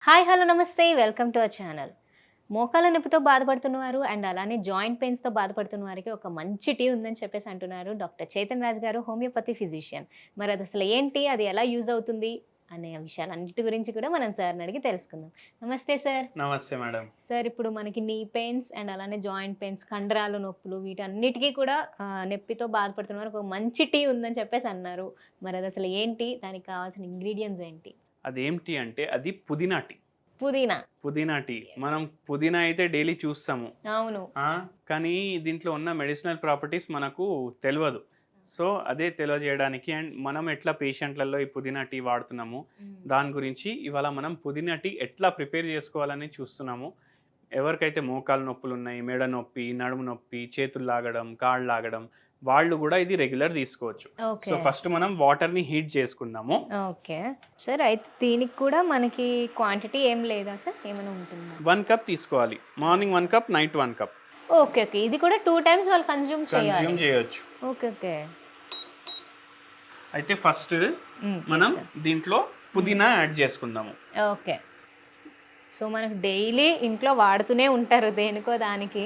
Hi hello నమస్తే welcome to our channel. మోకాళ్ళ నొప్పితో బాధపడుతున్నవారు అండ్ అలానే జాయింట్ పెయిన్స్‌తో బాధపడుతున్న వారికి ఒక మంచి టీ ఉందని చెప్పేసి అంటున్నారు డాక్టర్ చేతన్ రాజ్ గారు, హోమియోపతి ఫిజిషియన్. మరి అది అసలు ఏంటి, అది ఎలా యూజ్ అవుతుంది అనే విషయాలన్నిటి గురించి కూడా మనం సార్ని అడిగి తెలుసుకుందాం. నమస్తే సార్. నమస్తే మేడం. సార్, ఇప్పుడు మనకి నీ పెయిన్స్ అండ్ అలానే జాయింట్ పెయిన్స్, కండరాల నొప్పులు వీటన్నిటికీ కూడా నొప్పితో బాధపడుతున్న వారికి ఒక మంచి టీ ఉందని చెప్పేసి అన్నారు. మరి అది అసలు ఏంటి, దానికి కావాల్సిన ఇంగ్రీడియంట్స్ ఏంటి? అదేంటి అంటే అది పుదీనా టీ. పుదీనా. పుదీనా టీ మనం పుదీనా అయితే డైలీ చూస్తాము. అవును. కానీ దీంట్లో ఉన్న మెడిసినల్ ప్రాపర్టీస్ మనకు తెలియదు. సో అదే తెలియజేయడానికి అండ్ మనం ఎట్లా పేషెంట్లలో ఈ పుదీనా టీ వాడుతున్నాము దాని గురించి ఇవాళ మనం పుదీనా టీ ఎట్లా ప్రిపేర్ చేసుకోవాలని చూస్తున్నాము. ఎవరికైతే మోకాలు నొప్పులు ఉన్నాయి, మెడ నొప్పి, నడుము నొప్పి, చేతులు లాగడం, కాళ్ళు లాగడం, వాళ్ళు కూడా ఇది రెగ్యులర్ తీసుకోవచ్చు. సో ఫస్ట్ మనం వాటర్ని హీట్ చేసుకుందాము. ఓకే సార్, అయితే దీనికి కూడా మనకి క్వాంటిటీ ఏం లేదా సార్, ఏమైనా ఉంటుందా? 1 కప్ తీసుకోవాలి. Morning 1 cup, night 1 cup. Okay okay, ఇది కూడా 2 టైమ్స్ వాళ్ళు కన్జ్యూమ్ చేయొచ్చు. Okay okay. అయితే ఫస్ట్ మనం దీంట్లో పుదీనా యాడ్ చేసుకుందాము. ఓకే. సో మనకు డైలీ ఇంట్లో వాడుతూనే ఉంటారు దేనికో దానికి,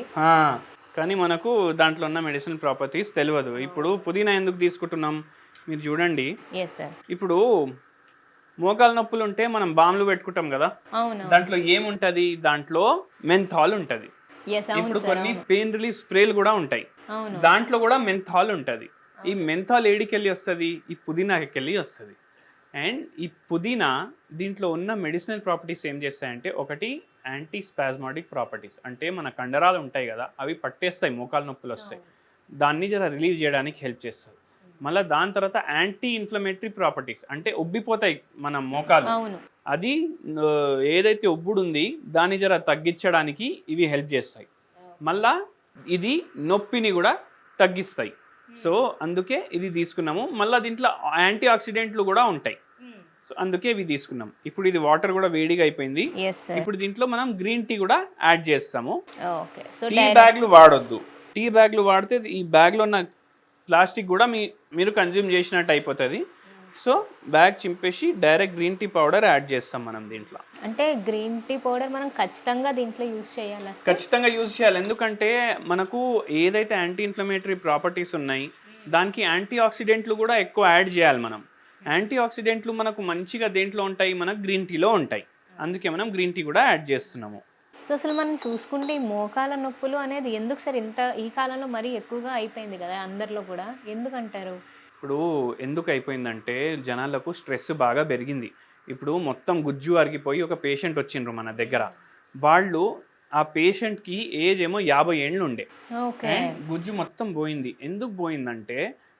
కానీ మనకు దాంట్లో ఉన్న మెడిసిన్ ప్రాపర్టీస్ తెలియదు. ఇప్పుడు పుదీనా ఎందుకు తీసుకుంటున్నాం మీరు చూడండి. ఇప్పుడు మోకాలు నొప్పులు ఉంటే మనం బామ్లు పెట్టుకుంటాం కదా, దాంట్లో ఏముంటది, దాంట్లో మెంథాల్ ఉంటది. ఇప్పుడు కొన్ని పెయిన్ రిలీఫ్ స్ప్రేలు కూడా ఉంటాయి, దాంట్లో కూడా మెంథాల్ ఉంటది. ఈ మెంథాల్ ఏడికెళ్ళి వస్తుంది, ఈ పుదీనాకెళ్ళి వస్తుంది. అండ్ ఈ పుదీనా దీంట్లో ఉన్న మెడిసినల్ ప్రాపర్టీస్ ఏం చేస్తాయంటే, ఒకటి యాంటీ స్పాస్మాటిక్ ప్రాపర్టీస్, అంటే మన కండరాలు ఉంటాయి కదా అవి పట్టేస్తాయి, మోకాలు నొప్పులు వస్తాయి, దాన్ని జర రిలీవ్ చేయడానికి హెల్ప్ చేస్తుంది. మళ్ళీ దాని తర్వాత యాంటీ ఇన్ఫ్లమేటరీ ప్రాపర్టీస్, అంటే ఉబ్బిపోతాయి మన మోకాలు, అది ఏదైతే ఉబ్బుడు ఉంది దాన్ని జర తగ్గించడానికి ఇవి హెల్ప్ చేస్తాయి. మళ్ళా ఇది నొప్పిని కూడా తగ్గిస్తాయి. సో అందుకే ఇది తీసుకున్నాము. మళ్ళీ దీంట్లో యాంటీ ఆక్సిడెంట్లు కూడా ఉంటాయి, సో అందుకే ఇవి తీసుకున్నాం. ఇప్పుడు ఇది వాటర్ కూడా వేడిగా అయిపోయింది. ఇప్పుడు దీంట్లో మనం గ్రీన్ టీ కూడా యాడ్ చేస్తాము. టీ బ్యాగ్లు వాడొద్దు. టీ బ్యాగ్లు వాడితే ఈ బ్యాగ్లో ఉన్న ప్లాస్టిక్ కూడా మీరు కన్జ్యూమ్ చేసినట్టు అయిపోతుంది. సో బ్యాగ్ చింపేసి direct green tea powder add చేస్తాం మనం దీంట్లో. అంటే గ్రీన్ టీ పౌడర్ మనం ఖచ్చితంగా దీంట్లో యూజ్ చేయాలి? ఖచ్చితంగా యూజ్ చేయాలి. ఎందుకంటే మనకు ఏదైతే యాంటీ ఇన్ఫ్లమేటరీ ప్రాపర్టీస్ ఉన్నాయి దానికి యాంటీ ఆక్సిడెంట్లు కూడా ఎక్కువ యాడ్ చేయాలి మనం. యాంటీ ఆక్సిడెంట్లు మనకు మంచిగా దేంట్లో ఉంటాయి, మనకు గ్రీన్ టీలో ఉంటాయి. అందుకే మనం గ్రీన్ టీ కూడా యాడ్ చేస్తున్నాము. సో అసలు మనం చూసుకుంటే ఈ మోకాల నొప్పులు అనేది ఎందుకు సార్ ఇంత ఈ కాలంలో మరీ ఎక్కువగా అయిపోయింది కదా అందరిలో కూడా, ఎందుకంటారు? ఇప్పుడు ఎందుకు అయిపోయిందంటే జనాలకు స్ట్రెస్ బాగా పెరిగింది. ఇప్పుడు మొత్తం గుజ్జు అరిగిపోయి ఒక పేషెంట్ వచ్చిండ్రు మన దగ్గర. వాళ్ళు ఆ పేషెంట్కి ఏజ్ ఏమో 50 ఏళ్ళు ఉండే, గుజ్జు మొత్తం పోయింది. ఎందుకు పోయిందంటే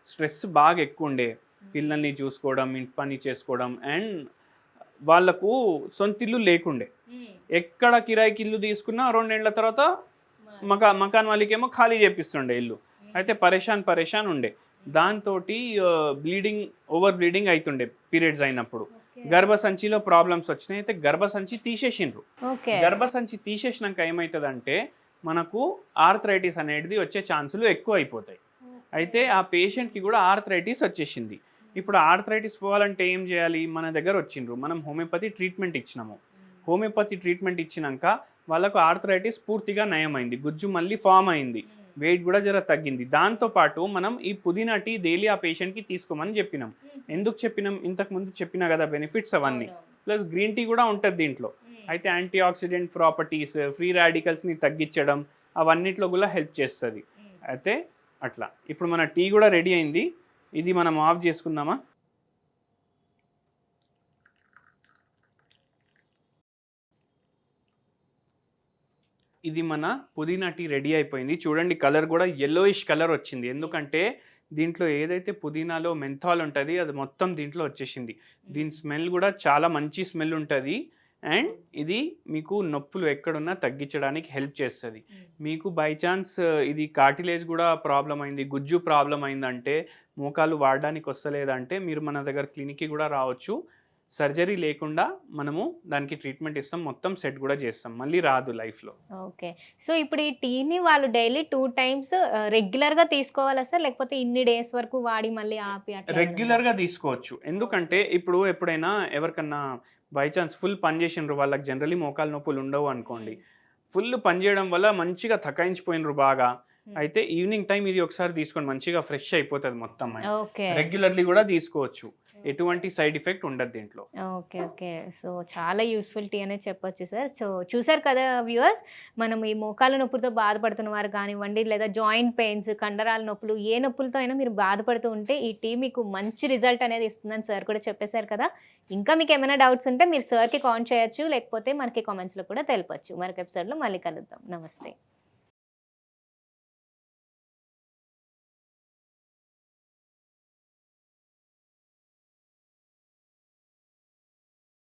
స్ట్రెస్ బాగా ఎక్కువ ఉండే, పిల్లల్ని చూసుకోవడం, ఇంటి పని చేసుకోవడం, అండ్ వాళ్ళకు సొంతిల్లు లేకుండే. ఎక్కడ కిరాయికి ఇల్లు తీసుకున్నా 2 ఏళ్ల తర్వాత మకాన్ వాళ్ళకేమో ఖాళీ చేపిస్తుండే ఇల్లు. అయితే పరేషాన్ ఉండే. దాంతో ఓవర్ బ్లీడింగ్ అవుతుండే పీరియడ్స్ అయినప్పుడు. గర్భసంచిలో ప్రాబ్లమ్స్ వచ్చినాయి. అయితే గర్భసంచి తీసేసిండ్రు. గర్భసంచి తీసేసినాక ఏమవుతుందంటే మనకు ఆర్థరైటిస్ అనేది వచ్చే ఛాన్సులు ఎక్కువ అయిపోతాయి. అయితే ఆ పేషెంట్కి కూడా ఆర్థరైటిస్ వచ్చేసింది. ఇప్పుడు ఆర్థరైటిస్ పోవాలంటే ఏం చేయాలి, మన దగ్గర వచ్చిండ్రు, మనం హోమియోపతి ట్రీట్మెంట్ ఇచ్చినాము. హోమియోపతి ట్రీట్మెంట్ ఇచ్చినాక వాళ్ళకు ఆర్థరైటిస్ పూర్తిగా నయమైంది, గుజ్జు మళ్ళీ ఫామ్ అయింది, వెయిట్ కూడా జర తగ్గింది. దాంతోపాటు మనం ఈ పుదీనా టీ డైలీ ఆ పేషెంట్కి తీసుకోమని చెప్పినాం. ఎందుకు చెప్పినాం, ఇంతకుముందు చెప్పినా కదా బెనిఫిట్స్ అవన్నీ. ప్లస్ గ్రీన్ టీ కూడా ఉంటుంది దీంట్లో. అయితే యాంటీ ఆక్సిడెంట్ ప్రాపర్టీస్, ఫ్రీ రాడికల్స్ని తగ్గించడం, అవన్నిట్లో కూడా హెల్ప్ చేస్తుంది. అయితే అట్లా ఇప్పుడు మన టీ కూడా రెడీ అయింది. ఇది మనం ఆఫ్ చేసుకుందామా? ఇది మన పుదీనా టీ రెడీ అయిపోయింది. చూడండి కలర్ కూడా yellowish కలర్ వచ్చింది. ఎందుకంటే దీంట్లో ఏదైతే పుదీనాలో మెంథాల్ ఉంటుంది అది మొత్తం దీంట్లో వచ్చేసింది. దీని స్మెల్ కూడా చాలా మంచి స్మెల్ ఉంటుంది. అండ్ ఇది మీకు నొప్పులు ఎక్కడున్నా తగ్గించడానికి హెల్ప్ చేస్తుంది. మీకు బై ఛాన్స్ ఇది కార్టిలేజ్ కూడా ప్రాబ్లం అయింది, గుజ్జు ప్రాబ్లం అయిందంటే, మోకాలు వాడడానికి వస్తలేదంటే మీరు మన దగ్గర క్లినిక్కి కూడా రావచ్చు. సర్జరీ లేకుండా మనము దానికి ట్రీట్మెంట్ ఇస్తాం, మొత్తం సెట్ కూడా చేస్తాం, మళ్ళీ రాదు లైఫ్లో. ఓకే. సో ఇప్పుడు ఈ టీని వాళ్ళు డైలీ 2 టైమ్స్ రెగ్యులర్‌గా తీసుకోవాలా సార్? లేకపోతే ఇన్ని డేస్ వరకు వాడి మళ్ళీ ఆపి అట్లా రెగ్యులర్గా తీసుకోవచ్చు. ఎందుకంటే ఇప్పుడు ఎప్పుడైనా ఎవరికన్నా బై ఛాన్స్ ఫుల్ పని చేసిండ్రు, వాళ్ళకి జనరలీ మోకాలు నొప్పులు ఉండవు అనుకోండి, ఫుల్ పని చేయడం వల్ల మంచిగా తకాయించిపోయినరు బాగా, అయితే ఈవినింగ్ టైం ఇది ఒకసారి తీసుకోండి, మంచిగా ఫ్రెష్ అయిపోతుంది మొత్తం. ఓకే. రెగ్యులర్లీ కూడా తీసుకోవచ్చు, ఎటువంటి సైడ్ ఎఫెక్ట్ ఉండదు దీంట్లో. ఓకే. ఓకే. సో చాలా యూస్ఫుల్ టీ అనే చెప్పొచ్చు సార్. సో చూసారు కదా వ్యూవర్స్, మనం ఈ మోకాళ్ళ నొప్పులతో బాధపడుతున్న వారు కానివ్వండి, లేదా జాయింట్ పెయిన్స్, కండరాల నొప్పులు, ఏ నొప్పులతో అయినా మీరు బాధపడుతూ ఉంటే ఈ టీ మీకు మంచి రిజల్ట్ అనేది ఇస్తుందని సార్ కూడా చెప్పేశారు కదా. ఇంకా మీకు ఏమైనా డౌట్స్ ఉంటే మీరు సార్కి కాల్ చేయొచ్చు, లేకపోతే మనకి కామెంట్స్లో కూడా తెలపచ్చు. మరొక ఎపిసోడ్లో మళ్ళీ కలుద్దాం. నమస్తే.